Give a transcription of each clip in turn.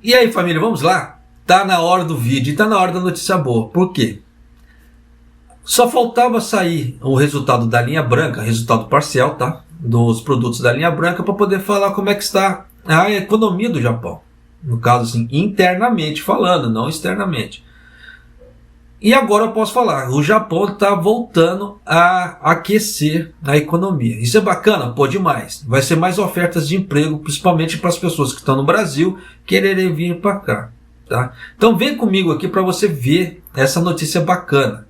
E aí, família, vamos lá? Tá na hora do vídeo e tá na hora da notícia boa. Por quê? Só faltava sair o resultado da linha branca, resultado parcial, tá? Dos produtos da linha branca, para poder falar como é que está a economia do Japão. No caso, assim, internamente falando, não externamente. E agora eu posso falar, o Japão está voltando a aquecer a economia. Isso é bacana? Pô, demais. Vai ser mais ofertas de emprego, principalmente para as pessoas que estão no Brasil quererem vir para cá. Tá? Então vem comigo aqui para você ver essa notícia bacana.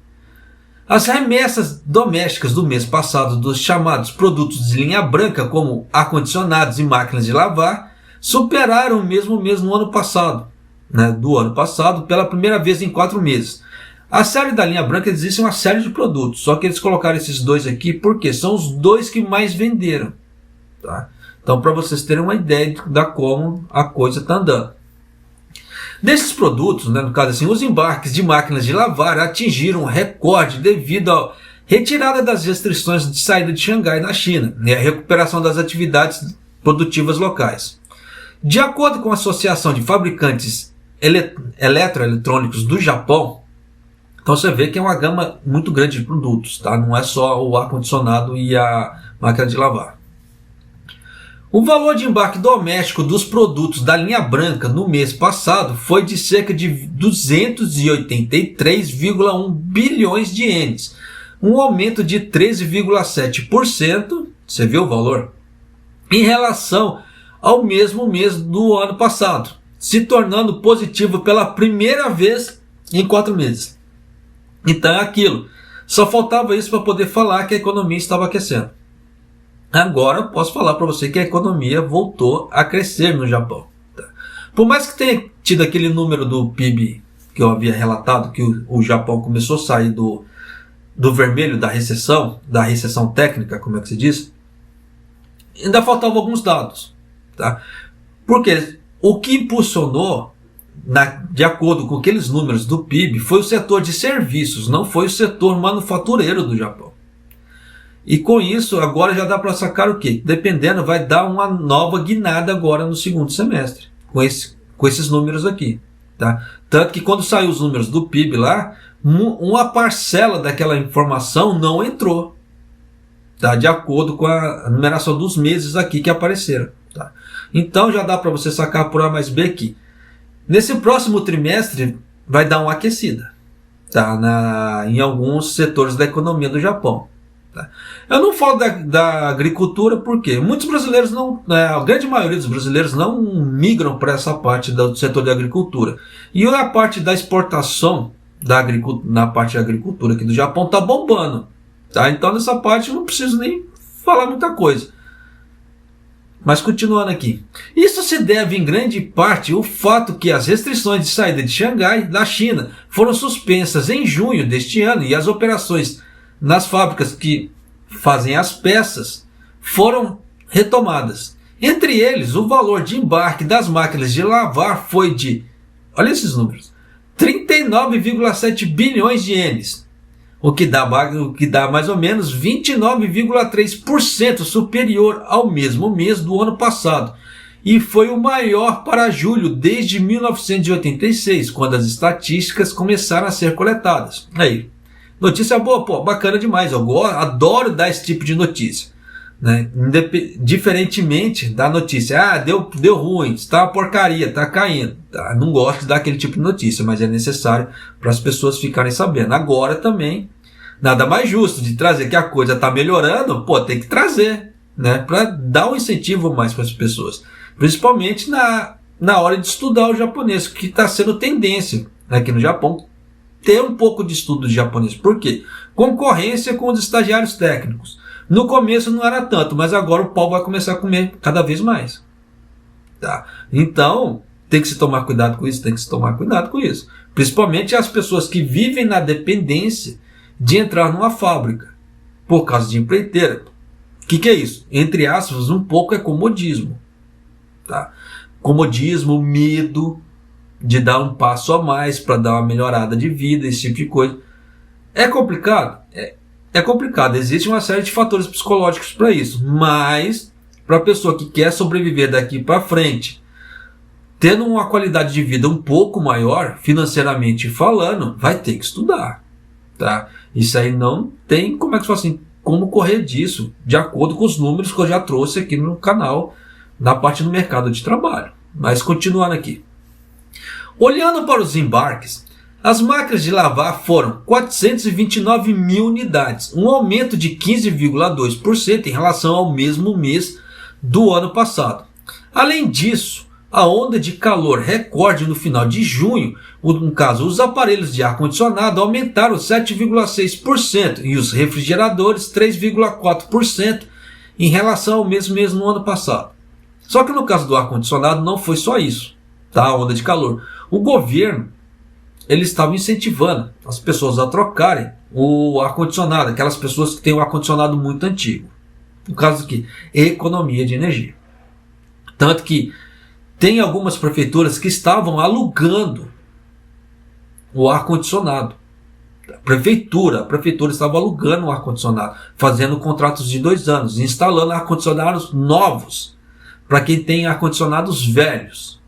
As remessas domésticas do mês passado dos chamados produtos de linha branca, como ar-condicionados e máquinas de lavar, superaram o mesmo mês no ano passado, do ano passado, pela primeira vez em 4 meses. A série da linha branca existe uma série de produtos, só que eles colocaram esses dois aqui porque são os dois que mais venderam. Tá? Então, para vocês terem uma ideia de como a coisa está andando. Desses produtos, no caso assim, os embarques de máquinas de lavar atingiram um recorde devido à retirada das restrições de saída de Xangai na China e a recuperação das atividades produtivas locais. De acordo com a Associação de Fabricantes Eletroeletrônicos do Japão, então você vê que é uma gama muito grande de produtos, tá? Não é só o ar-condicionado e a máquina de lavar. O valor de embarque doméstico dos produtos da linha branca no mês passado foi de cerca de 283,1 bilhões de ienes, um aumento de 13,7%, você viu o valor? Em relação ao mesmo mês do ano passado, se tornando positivo pela primeira vez em 4 meses. Então é aquilo, só faltava isso para poder falar que a economia estava aquecendo. Agora eu posso falar para você que a economia voltou a crescer no Japão. Tá? Por mais que tenha tido aquele número do PIB que eu havia relatado, que o Japão começou a sair do vermelho da recessão técnica, como é que se diz, ainda faltavam alguns dados. Tá? Porque o que impulsionou, de acordo com aqueles números do PIB, foi o setor de serviços, não foi o setor manufatureiro do Japão. E com isso, agora já dá para sacar o quê? Dependendo, vai dar uma nova guinada agora no segundo semestre, com esses números aqui. Tá? Tanto que quando saiu os números do PIB lá, uma parcela daquela informação não entrou, tá? De acordo com a numeração dos meses aqui que apareceram. Tá? Então já dá para você sacar por A mais B aqui. Nesse próximo trimestre vai dar uma aquecida, tá? Em alguns setores da economia do Japão. Tá? Eu não falo da agricultura porque muitos brasileiros a grande maioria dos brasileiros não migram para essa parte do setor da agricultura. E a parte da exportação na parte da agricultura aqui do Japão está bombando. Tá? Então nessa parte eu não preciso nem falar muita coisa. Mas continuando aqui, isso se deve em grande parte ao fato que as restrições de saída de Xangai, da China, foram suspensas em junho deste ano e as operações nas fábricas que fazem as peças foram retomadas. Entre eles, o valor de embarque das máquinas de lavar foi de, olha esses números, 39,7 bilhões de ienes. O que dá mais ou menos 29,3% superior ao mesmo mês do ano passado. E foi o maior para julho desde 1986, quando as estatísticas começaram a ser coletadas. Aí, notícia boa, pô, bacana demais. Eu adoro dar esse tipo de notícia. Né? Diferentemente da notícia, deu ruim, está uma porcaria, está caindo. Tá? Não gosto de dar aquele tipo de notícia, mas é necessário para as pessoas ficarem sabendo. Agora também, nada mais justo de trazer que a coisa está melhorando, pô, tem que trazer, né? Para dar um incentivo mais para as pessoas. Principalmente na hora de estudar o japonês, que está sendo tendência aqui no Japão, ter um pouco de estudo de japonês. Por quê? Concorrência com os estagiários técnicos. No começo não era tanto, mas agora o pau vai começar a comer cada vez mais. Tá? Então, tem que se tomar cuidado com isso, Principalmente as pessoas que vivem na dependência de entrar numa fábrica por causa de empreiteira. O que é isso? Entre aspas, um pouco é comodismo. Tá? Comodismo, medo de dar um passo a mais para dar uma melhorada de vida, esse tipo de coisa. É complicado? É complicado. Existe uma série de fatores psicológicos para isso. Mas, para a pessoa que quer sobreviver daqui para frente, tendo uma qualidade de vida um pouco maior, financeiramente falando, vai ter que estudar, tá? Isso aí não tem como é que fala assim, como correr disso, de acordo com os números que eu já trouxe aqui no canal, na parte do mercado de trabalho. Mas continuando aqui. Olhando para os embarques, as máquinas de lavar foram 429 mil unidades, um aumento de 15,2% em relação ao mesmo mês do ano passado. Além disso, a onda de calor recorde no final de junho, no caso, os aparelhos de ar-condicionado aumentaram 7,6% e os refrigeradores 3,4% em relação ao mesmo mês no ano passado. Só que no caso do ar-condicionado não foi só isso, tá? A onda de calor. O governo, ele estava incentivando as pessoas a trocarem o ar-condicionado, aquelas pessoas que têm o ar-condicionado muito antigo. No caso aqui, economia de energia. Tanto que tem algumas prefeituras que estavam alugando o ar-condicionado. A prefeitura estava alugando o ar-condicionado, fazendo contratos de 2 anos, instalando ar-condicionados novos, para quem tem ar-condicionados velhos.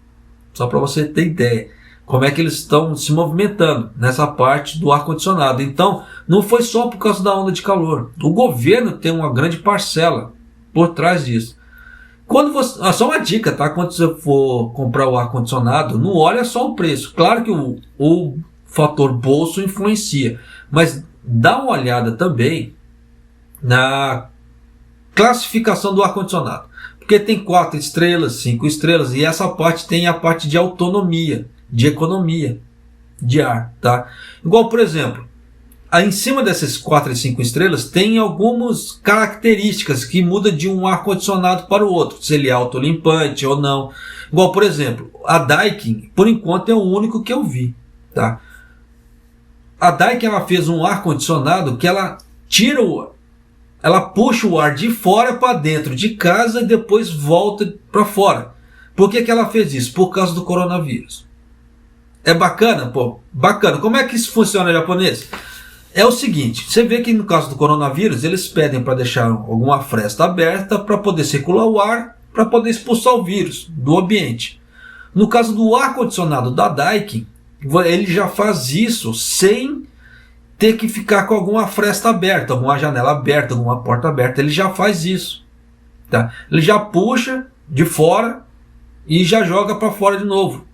Só para você ter ideia, como é que eles estão se movimentando nessa parte do ar-condicionado. Então, não foi só por causa da onda de calor. O governo tem uma grande parcela por trás disso. Quando você, só uma dica, tá? Quando você for comprar o ar-condicionado, não olha só o preço. Claro que o fator bolso influencia, mas dá uma olhada também na classificação do ar-condicionado. Porque tem 4 estrelas, 5 estrelas, e essa parte tem a parte de autonomia, de economia de ar, tá? Igual, por exemplo, em cima dessas 4 e 5 estrelas tem algumas características que mudam de um ar-condicionado para o outro, se ele é autolimpante ou não. Igual, por exemplo, a Daikin, por enquanto, é o único que eu vi, tá? A Daikin, ela fez um ar-condicionado que ela puxa o ar de fora para dentro de casa e depois volta para fora. Por que ela fez isso? Por causa do coronavírus. É bacana? Pô, bacana. Como é que isso funciona em japonês? É o seguinte, você vê que no caso do coronavírus, eles pedem para deixar alguma fresta aberta para poder circular o ar, para poder expulsar o vírus do ambiente. No caso do ar-condicionado da Daikin, ele já faz isso sem ter que ficar com alguma fresta aberta, alguma janela aberta, alguma porta aberta. Ele já faz isso, tá? Ele já puxa de fora e já joga para fora de novo.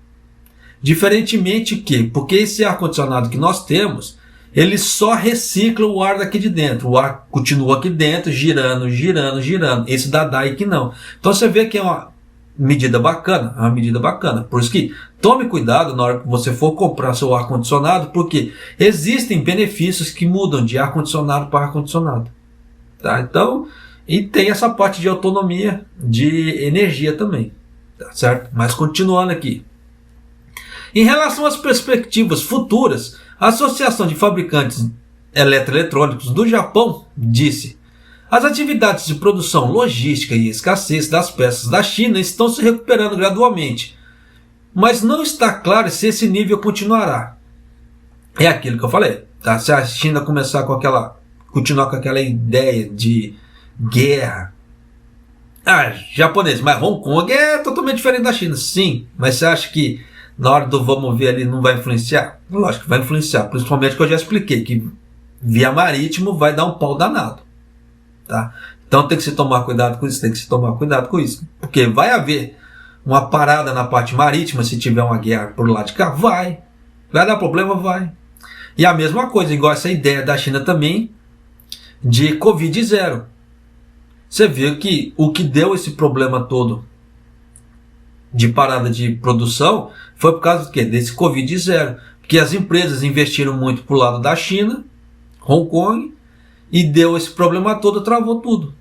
Diferentemente porque esse ar-condicionado que nós temos, ele só recicla o ar daqui de dentro. O ar continua aqui dentro, girando, girando, girando. Esse da Daikin não. Então você vê que é uma medida bacana. É uma medida bacana. Por isso que tome cuidado na hora que você for comprar seu ar-condicionado, porque existem benefícios que mudam de ar-condicionado para ar-condicionado. Tá? Então, e tem essa parte de autonomia de energia também. Tá certo? Mas continuando aqui. Em relação às perspectivas futuras, a Associação de Fabricantes Eletroeletrônicos do Japão disse: as atividades de produção, logística e escassez das peças da China estão se recuperando gradualmente, mas não está claro se esse nível continuará. É aquilo que eu falei, tá? Se a China continuar com aquela ideia de guerra, japonês, mas Hong Kong é totalmente diferente da China, sim, mas você acha que na hora do vamos ver ali não vai influenciar? Lógico que vai influenciar, principalmente que eu já expliquei, que via marítimo vai dar um pau danado. Tá? Então tem que se tomar cuidado com isso, porque vai haver uma parada na parte marítima se tiver uma guerra por lá de cá, vai dar problema, vai. E a mesma coisa, igual essa ideia da China também, de Covid zero. Você vê que o que deu esse problema todo de parada de produção foi por causa do quê? Desse Covid zero. Porque as empresas investiram muito pro lado da China, Hong Kong, e deu esse problema todo, travou tudo.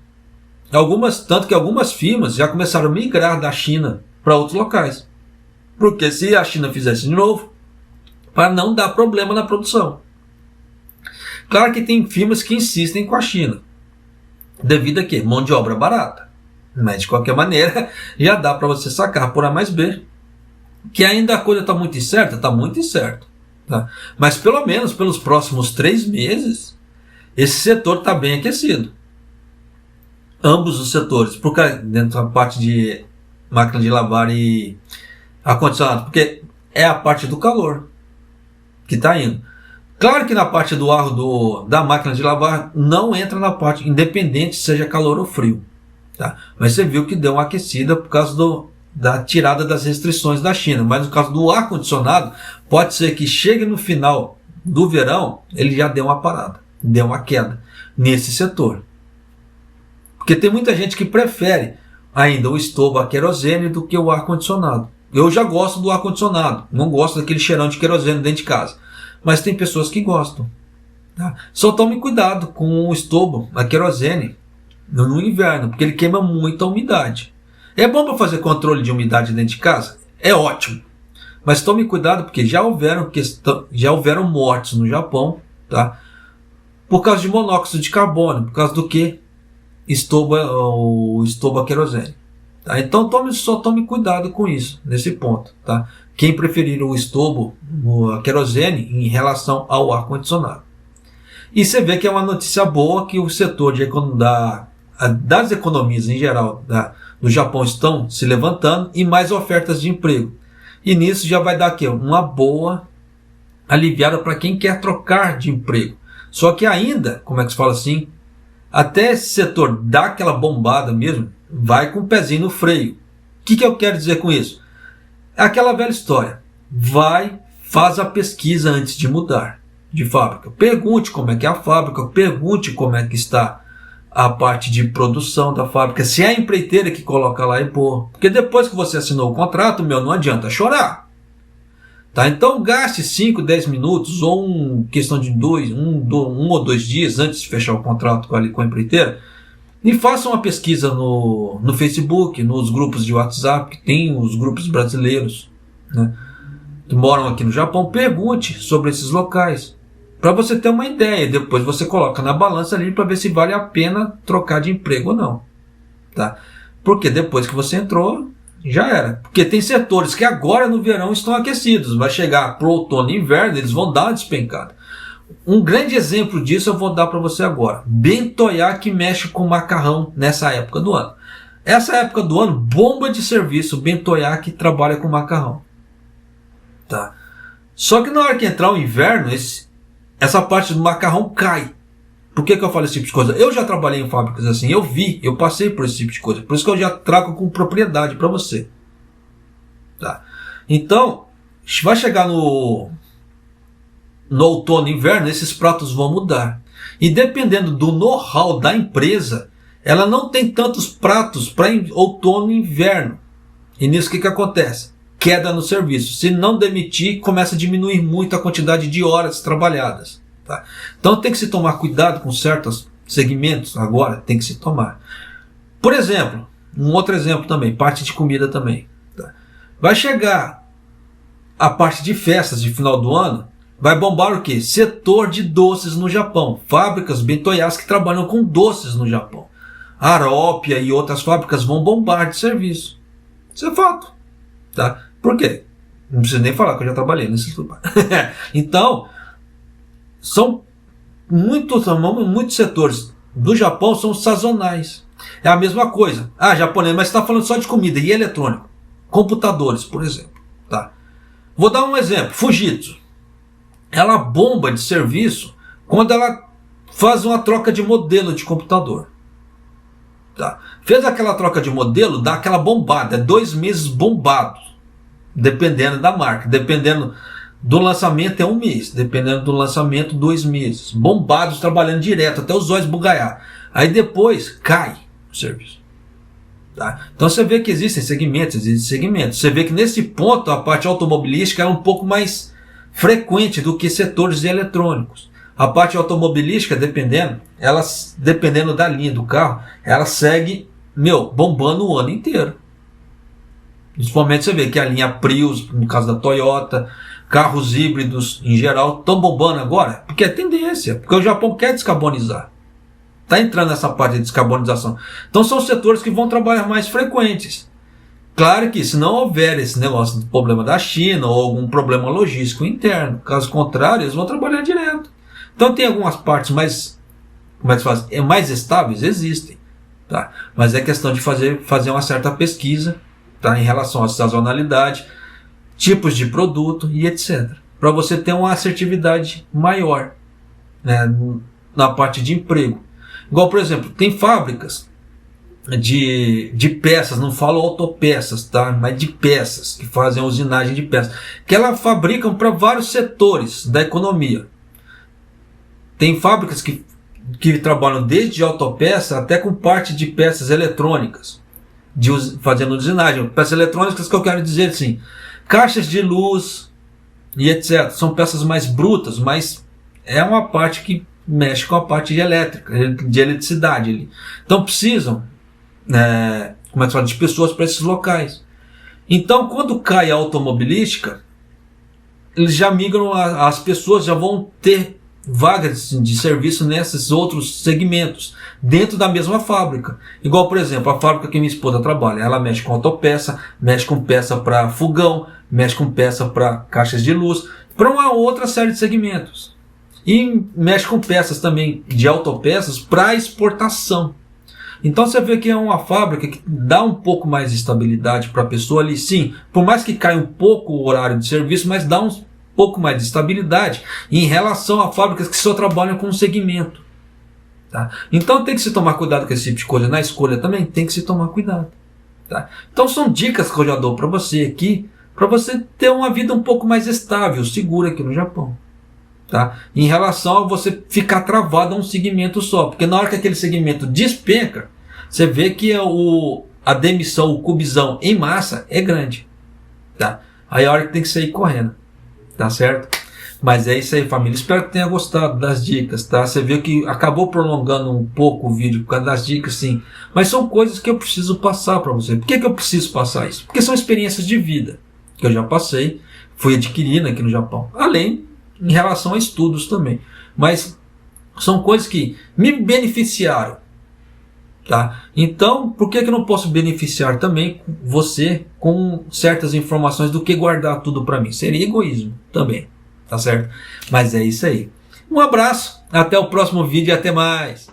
Tanto que algumas firmas já começaram a migrar da China para outros locais. Porque se a China fizesse de novo, para não dar problema na produção. Claro que tem firmas que insistem com a China, devido a quê? Mão de obra barata. Mas de qualquer maneira, já dá para você sacar por A mais B. Que ainda a coisa está muito incerta? Está muito incerta. Tá? Mas pelo menos pelos próximos 3 meses, esse setor está bem aquecido. Ambos os setores. Porque dentro da parte de máquina de lavar e ar-condicionado, porque é a parte do calor que está indo. Claro que na parte do ar da máquina de lavar não entra na parte, independente seja calor ou frio. Tá? Mas você viu que deu uma aquecida por causa da tirada das restrições da China. Mas no caso do ar-condicionado, pode ser que chegue no final do verão, ele já deu uma parada, deu uma queda nesse setor. Porque tem muita gente que prefere ainda o estobo a querosene do que o ar-condicionado. Eu já gosto do ar-condicionado, não gosto daquele cheirão de querosene dentro de casa. Mas tem pessoas que gostam. Tá? Só tome cuidado com o estobo, a querosene, no inverno, porque ele queima muita umidade. É bom para fazer controle de umidade dentro de casa? É ótimo. Mas tome cuidado, porque já houveram mortes no Japão, tá? Por causa de monóxido de carbono, por causa do que? O estobo a querosene. Tá? Então só tome cuidado com isso, nesse ponto. Tá? Quem preferir o estobo, a querosene, em relação ao ar-condicionado. E você vê que é uma notícia boa que o setor das economias em geral do Japão estão se levantando e mais ofertas de emprego. E nisso já vai dar aqui uma boa aliviada para quem quer trocar de emprego. Só que ainda, como é que se fala assim, até esse setor dar aquela bombada mesmo, vai com o pezinho no freio. O que eu quero dizer com isso? É aquela velha história. Faz a pesquisa antes de mudar de fábrica. Pergunte como é que é a fábrica, pergunte como é que está a parte de produção da fábrica, se é a empreiteira que coloca lá e pôr. Porque depois que você assinou o contrato, não adianta chorar. Tá? Então gaste 5, 10 minutos ou questão de um ou dois dias antes de fechar o contrato com a empreiteira e faça uma pesquisa no Facebook, nos grupos de WhatsApp, que tem os grupos brasileiros, né, que moram aqui no Japão. Pergunte sobre esses locais, para você ter uma ideia. Depois você coloca na balança ali para ver se vale a pena trocar de emprego ou não. Tá? Porque depois que você entrou, já era. Porque tem setores que agora no verão estão aquecidos. Vai chegar para o outono e inverno, eles vão dar uma despencada. Um grande exemplo disso eu vou dar para você agora. Bentoyaki mexe com macarrão nessa época do ano. Essa época do ano, bomba de serviço, Bentoyaki trabalha com macarrão. Tá? Só que na hora que entrar o inverno, essa parte do macarrão cai. Por que eu falo esse tipo de coisa? Eu já trabalhei em fábricas assim, eu passei por esse tipo de coisa. Por isso que eu já trago com propriedade para você. Tá? Então, vai chegar no outono e inverno, esses pratos vão mudar. E dependendo do know-how da empresa, ela não tem tantos pratos para outono e inverno. E nisso o que acontece? Queda no serviço. Se não demitir, começa a diminuir muito a quantidade de horas trabalhadas. Tá? Então tem que se tomar cuidado com certos segmentos agora, tem que se tomar. Por exemplo, um outro exemplo também, parte de comida também. Tá? Vai chegar a parte de festas de final do ano, vai bombar o quê? Setor de doces no Japão. Fábricas Bentoyaki que trabalham com doces no Japão. A Arópia e outras fábricas vão bombar de serviço. Isso é fato. Tá? Por quê? Não preciso nem falar que eu já trabalhei nesse lugar. Então, são muitos setores do Japão são sazonais. É a mesma coisa. Ah, japonês, mas você está falando só de comida e eletrônico. Computadores, por exemplo. Tá? Vou dar um exemplo. Fujitsu. Ela bomba de serviço quando ela faz uma troca de modelo de computador. Tá? Fez aquela troca de modelo, dá aquela bombada. É 2 meses bombados. Dependendo da marca. Dependendo do lançamento é 1 mês. Dependendo do lançamento, 2 meses. Bombados, trabalhando direto, até os olhos bugalhar. Aí depois cai o serviço. Tá? Então você vê que existem segmentos. Você vê que nesse ponto a parte automobilística é um pouco mais frequente do que setores eletrônicos. A parte automobilística, dependendo da linha do carro, ela segue, bombando o ano inteiro. Principalmente você vê que a linha Prius, no caso da Toyota, carros híbridos em geral, estão bombando agora, porque é tendência, porque o Japão quer descarbonizar. Está entrando nessa parte de descarbonização. Então são setores que vão trabalhar mais frequentes. Claro que se não houver esse negócio do problema da China ou algum problema logístico interno, caso contrário, eles vão trabalhar direto. Então tem algumas partes mais estáveis, existem. Tá? Mas é questão de fazer uma certa pesquisa, tá, em relação à sazonalidade. tipos de produto e etc. Para você ter uma assertividade maior, né, na parte de emprego. Igual, por exemplo, tem fábricas de peças, não falo autopeças, tá? Mas de peças, que fazem a usinagem de peças, que elas fabricam para vários setores da economia. Tem fábricas que trabalham desde autopeça até com parte de peças eletrônicas, fazendo usinagem. Peças eletrônicas que eu quero dizer assim, caixas de luz e etc. São peças mais brutas, mas é uma parte que mexe com a parte elétrica, de eletricidade ali. Então precisam como é que fala, de pessoas para esses locais. Então, quando cai a automobilística, eles já migram, as pessoas já vão ter vagas de serviço nesses outros segmentos, dentro da mesma fábrica. Igual, por exemplo, a fábrica que minha esposa trabalha, ela mexe com autopeça, mexe com peça para fogão, mexe com peça para caixas de luz, para uma outra série de segmentos. E mexe com peças também de autopeças para exportação. Então você vê que é uma fábrica que dá um pouco mais de estabilidade para a pessoa ali, sim, por mais que caia um pouco o horário de serviço, mas dá um pouco mais de estabilidade em relação a fábricas que só trabalham com um segmento. Tá? Então tem que se tomar cuidado com esse tipo de coisa. Na escolha também tem que se tomar cuidado. Tá? Então são dicas que eu já dou para você aqui, para você ter uma vida um pouco mais estável, segura aqui no Japão. Tá? Em relação a você ficar travado a um segmento só, porque na hora que aquele segmento despenca, você vê que a demissão, o cubizão em massa é grande. Tá? Aí é a hora que tem que sair correndo. Tá certo? Mas é isso aí, família. Espero que tenha gostado das dicas, tá? Você viu que acabou prolongando um pouco o vídeo por causa das dicas, sim. Mas são coisas que eu preciso passar para você. Por que eu preciso passar isso? Porque são experiências de vida que eu já passei, fui adquirindo aqui no Japão. Além, em relação a estudos também. Mas são coisas que me beneficiaram. Tá? Então, por que eu não posso beneficiar também você com certas informações do que guardar tudo para mim? Seria egoísmo também, tá certo? Mas é isso aí. Um abraço, até o próximo vídeo e até mais!